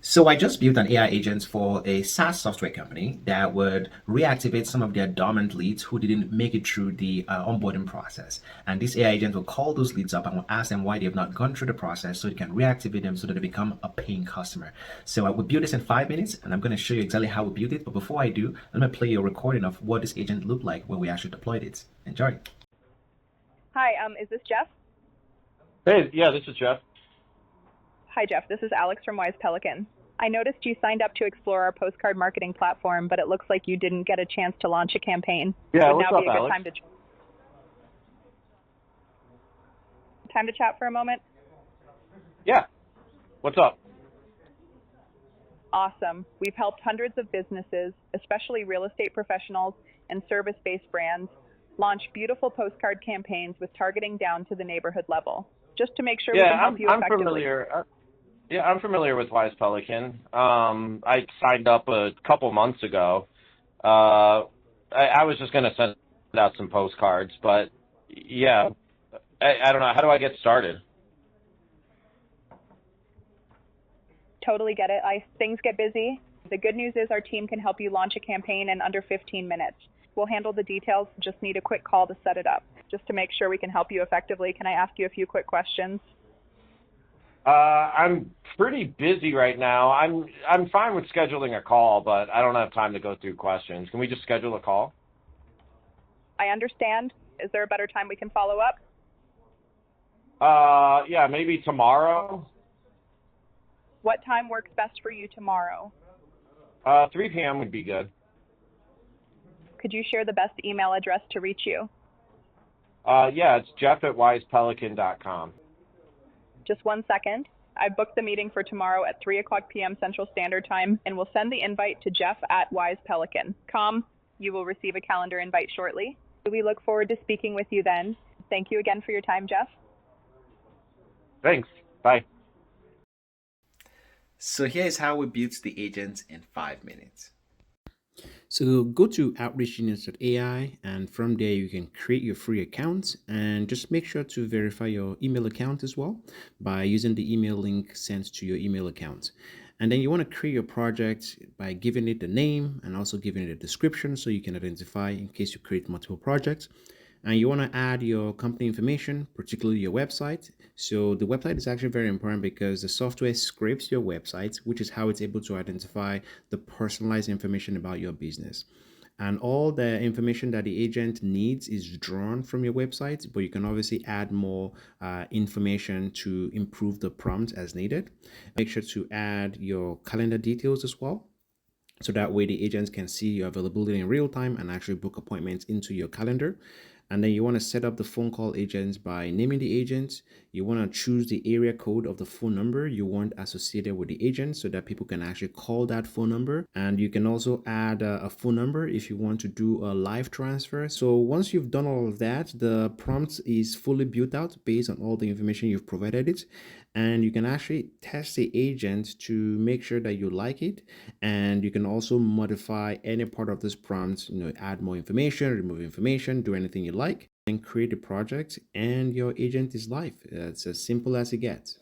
So I just built an AI agent for a SaaS software company that would reactivate some of their dormant leads who didn't make it through the onboarding process. And this AI agent will call those leads up and will ask them why they have not gone through the process so it can reactivate them so that they become a paying customer. So I will build this in 5 minutes and I'm going to show you exactly how we build it. But before I do, let me play you a recording of what this agent looked like when we actually deployed it. Enjoy. Hi, is this Jeff? Hey, yeah, this is Jeff. Hi, Jeff. This is Alex from Wise Pelican. I noticed you signed up to explore our postcard marketing platform, but it looks like you didn't get a chance to launch a campaign. Yeah, Would what's now up, be a good Alex? time to chat for a moment? Yeah, what's up? Awesome. We've helped hundreds of businesses, especially real estate professionals and service-based brands, launch beautiful postcard campaigns with targeting down to the neighborhood level, just to make sure we Yeah, can help you I'm effectively. familiar. Yeah, I'm familiar with Wise Pelican. I signed up a couple months ago. I was just gonna send out some postcards, but yeah, I don't know. How do I get started? Totally get it. Things get busy. The good news is our team can help you launch a campaign in under 15 minutes. We'll handle the details, just need a quick call to set it up. Just to make sure we can help you effectively, can I ask you a few quick questions? I'm pretty busy right now. I'm fine with scheduling a call, but I don't have time to go through questions. Can we just schedule a call? I understand. Is there a better time we can follow up? Yeah, maybe tomorrow. What time works best for you tomorrow? 3 p.m. would be good. Could you share the best email address to reach you? Yeah, it's jeff@wisepelican.com. Just 1 second. I booked the meeting for tomorrow at 3 o'clock p.m. Central Standard Time, and we'll send the invite to jeff@wisepelican.com. You will receive a calendar invite shortly. We look forward to speaking with you then. Thank you again for your time, Jeff. Thanks. Bye. So here's how we built the agent in 5 minutes. So go to outreachgenius.ai, and from there you can create your free account, and just make sure to verify your email account as well by using the email link sent to your email account. And then you want to create your project by giving it the name and also giving it a description so you can identify in case you create multiple projects. And you want to add your company information, particularly your website. So the website is actually very important because the software scrapes your website, which is how it's able to identify the personalized information about your business. And all the information that the agent needs is drawn from your website, but you can obviously add more information to improve the prompt as needed. Make sure to add your calendar details as well, so that way the agents can see your availability in real time and actually book appointments into your calendar. And then you want to set up the phone call agents by naming the agent. You want to choose the area code of the phone number you want associated with the agent so that people can actually call that phone number. And you can also add a phone number if you want to do a live transfer. So once you've done all of that, the prompt is fully built out based on all the information you've provided it. And you can actually test the agent to make sure that you like it. And you can also modify any part of this prompt, add more information, remove information, do anything you like, and create a project, and your agent is live. It's as simple as it gets.